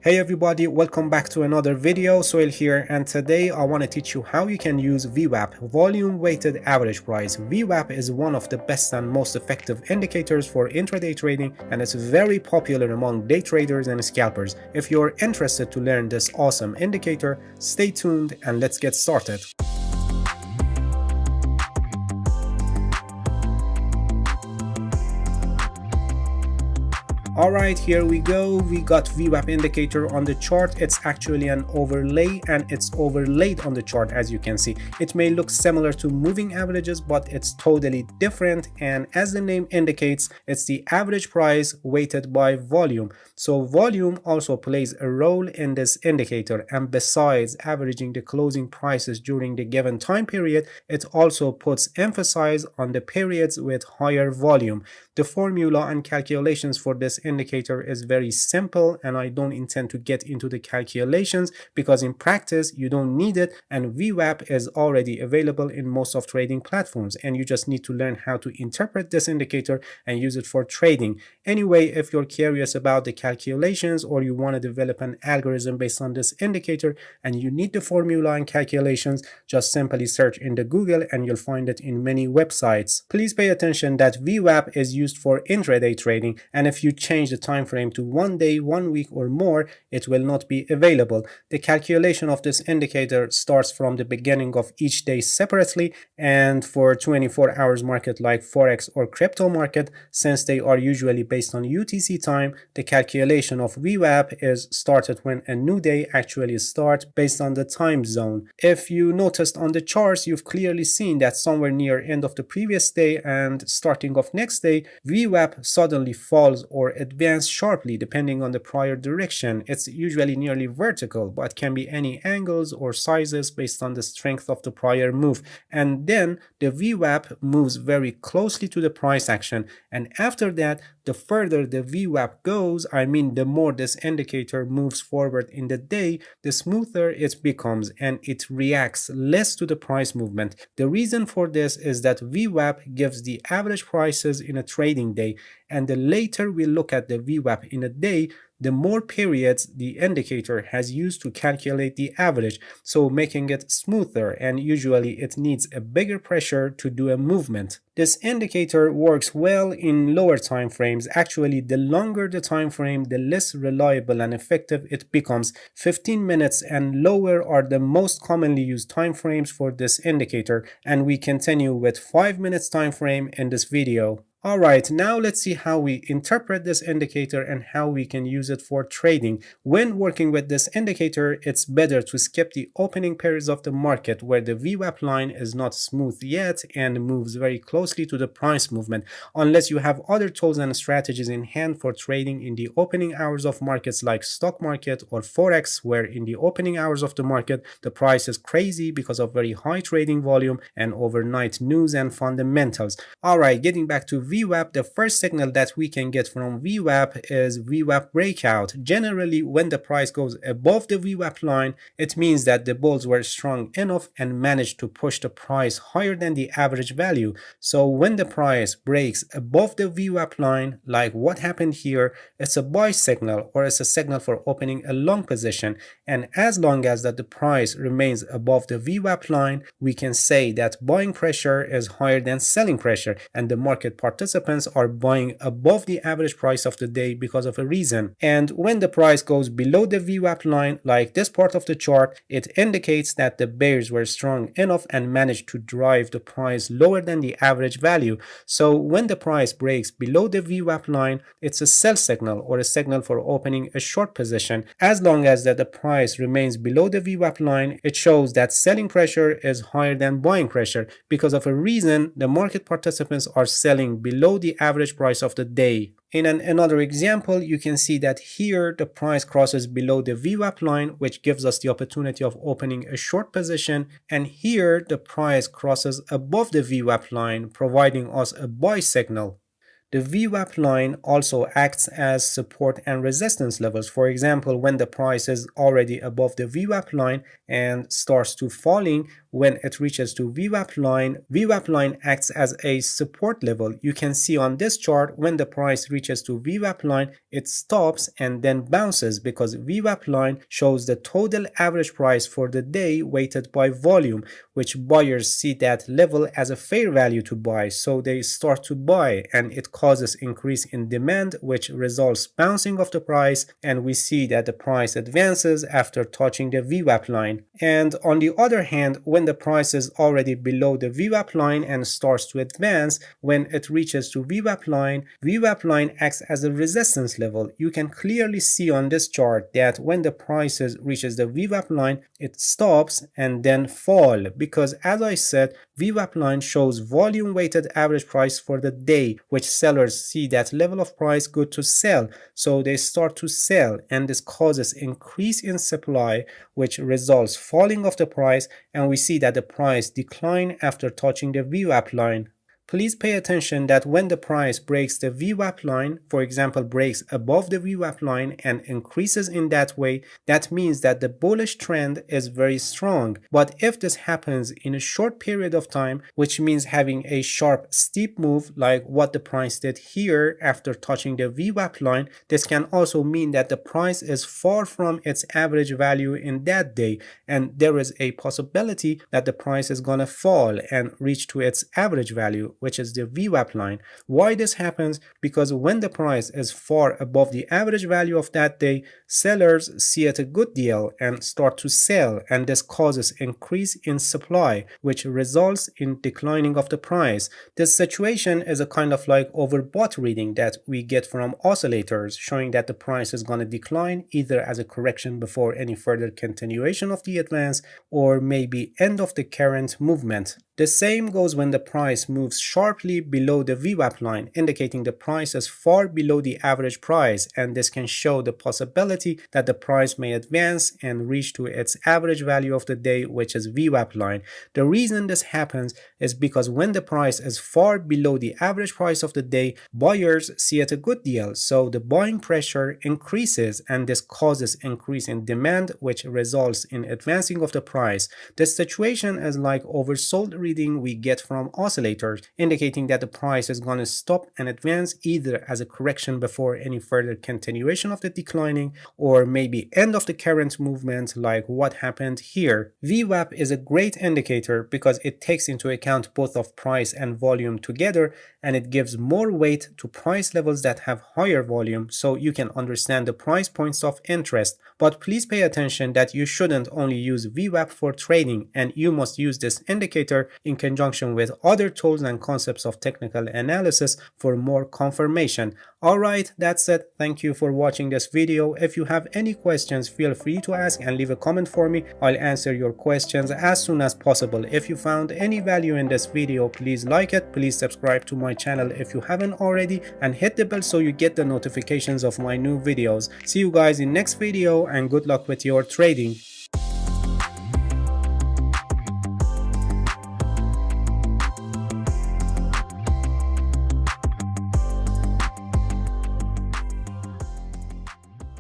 Hey everybody, welcome back to another video. Soil here, and today I want to teach you how you can use VWAP, Volume Weighted Average Price. VWAP is one of the best and most effective indicators for intraday trading, and it's very popular among day traders and scalpers. If you're interested to learn this awesome indicator, stay tuned and let's get started. Alright, here we go. We got VWAP indicator on the chart. It's actually an overlay and it's overlaid on the chart, as you can see. It may look similar to moving averages, but it's totally different, and as the name indicates, it's the average price weighted by volume. So volume also plays a role in this indicator, and besides averaging the closing prices during the given time period, it also puts emphasis on the periods with higher volume. The formula and calculations for this indicator is very simple, and I don't intend to get into the calculations because in practice you don't need it, and VWAP is already available in most of trading platforms, and you just need to learn how to interpret this indicator and use it for trading. Anyway, if you're curious about the calculations or you want to develop an algorithm based on this indicator and you need the formula and calculations, just simply search in the Google and you'll find it in many websites. Please pay attention that VWAP is used for intraday trading, and if you change the time frame to 1 day, 1 week or more, it will not be available. The calculation of this indicator starts from the beginning of each day separately, and for 24 hours market like forex or crypto market, since they are usually based on UTC time, the calculation of VWAP is started when a new day actually starts based on the time zone. If you noticed on the charts, you've clearly seen that somewhere near end of the previous day and starting of next day, VWAP suddenly falls or advances sharply depending on the prior direction. It's usually nearly vertical, but can be any angles or sizes based on the strength of the prior move. And then the VWAP moves very closely to the price action, and after that, the further the VWAP goes, the more this indicator moves forward in the day, the smoother it becomes and it reacts less to the price movement. The reason for this is that VWAP gives the average prices in a trading day, and the later we look at the VWAP in a day, the more periods the indicator has used to calculate the average, so making it smoother, and usually it needs a bigger pressure to do a movement. This indicator works well in lower time frames. Actually, the longer the time frame, the less reliable and effective it becomes. 15 minutes and lower are the most commonly used time frames for this indicator, and we continue with 5 minutes time frame in this video. Alright, now let's see how we interpret this indicator and how we can use it for trading. When working with this indicator, it's better to skip the opening periods of the market where the VWAP line is not smooth yet and moves very closely to the price movement, unless you have other tools and strategies in hand for trading in the opening hours of markets like stock market or forex, where in the opening hours of the market the price is crazy because of very high trading volume and overnight news and fundamentals. Alright, getting back to VWAP, the first signal that we can get from VWAP is VWAP breakout. Generally, when the price goes above the VWAP line, it means that the bulls were strong enough and managed to push the price higher than the average value. So when the price breaks above the VWAP line, like what happened here, it's a buy signal or it's a signal for opening a long position. And as long as that the price remains above the VWAP line, we can say that buying pressure is higher than selling pressure, and the market participants are buying above the average price of the day because of a reason. And when the price goes below the VWAP line, like this part of the chart, it indicates that the bears were strong enough and managed to drive the price lower than the average value. So when the price breaks below the VWAP line, it's a sell signal or a signal for opening a short position. As long as that the price remains below the VWAP line, it shows that selling pressure is higher than buying pressure. Because of a reason, the market participants are selling below the average price of the day. In another example, you can see that here the price crosses below the VWAP line, which gives us the opportunity of opening a short position, and here the price crosses above the VWAP line, providing us a buy signal. The VWAP line also acts as support and resistance levels. For example, when the price is already above the VWAP line and starts to falling, when it reaches to VWAP line acts as a support level. You can see on this chart, when the price reaches to VWAP line, it stops and then bounces because VWAP line shows the total average price for the day weighted by volume, which buyers see that level as a fair value to buy, so they start to buy, and it causes increase in demand, which results bouncing of the price, and we see that the price advances after touching the VWAP line. And on the other hand, when the price is already below the VWAP line and starts to advance, when it reaches to VWAP line acts as a resistance level. You can clearly see on this chart that when the price reaches the VWAP line, it stops and then fall, because as I said, VWAP line shows volume weighted average price for the day, which sellers see that level of price good to sell, so they start to sell, and this causes increase in supply, which results falling of the price, and we see that the price decline after touching the VWAP line. Please pay attention that when the price breaks the VWAP line, for example breaks above the VWAP line and increases in that way, that means that the bullish trend is very strong. But if this happens in a short period of time, which means having a sharp steep move like what the price did here after touching the VWAP line, this can also mean that the price is far from its average value in that day, and there is a possibility that the price is gonna fall and reach to its average value, which is the VWAP line. Why this happens? Because when the price is far above the average value of that day, sellers see it a good deal and start to sell, and this causes increase in supply, which results in declining of the price. This situation is a kind of like overbought reading that we get from oscillators, showing that the price is going to decline either as a correction before any further continuation of the advance, or maybe end of the current movement. The same goes when the price moves sharply below the VWAP line, indicating the price is far below the average price, and this can show the possibility that the price may advance and reach to its average value of the day, which is VWAP line. The reason this happens is because when the price is far below the average price of the day, buyers see it a good deal, so the buying pressure increases, and this causes increase in demand, which results in advancing of the price. This situation is like oversold reading we get from oscillators, indicating that the price is going to stop and advance either as a correction before any further continuation of the declining, or maybe end of the current movement like what happened here. VWAP is a great indicator because it takes into account both of price and volume together, and it gives more weight to price levels that have higher volume, so you can understand the price points of interest. But please pay attention that you shouldn't only use VWAP for trading, and you must use this indicator in conjunction with other tools and concepts of technical analysis for more confirmation. Alright, that's it. Thank you for watching this video. If you have any questions, feel free to ask and leave a comment for me. I'll answer your questions as soon as possible. If you found any value in this video, please like it. Please subscribe to my channel if you haven't already, and hit the bell so you get the notifications of my new videos. See you guys in next video, and good luck with your trading.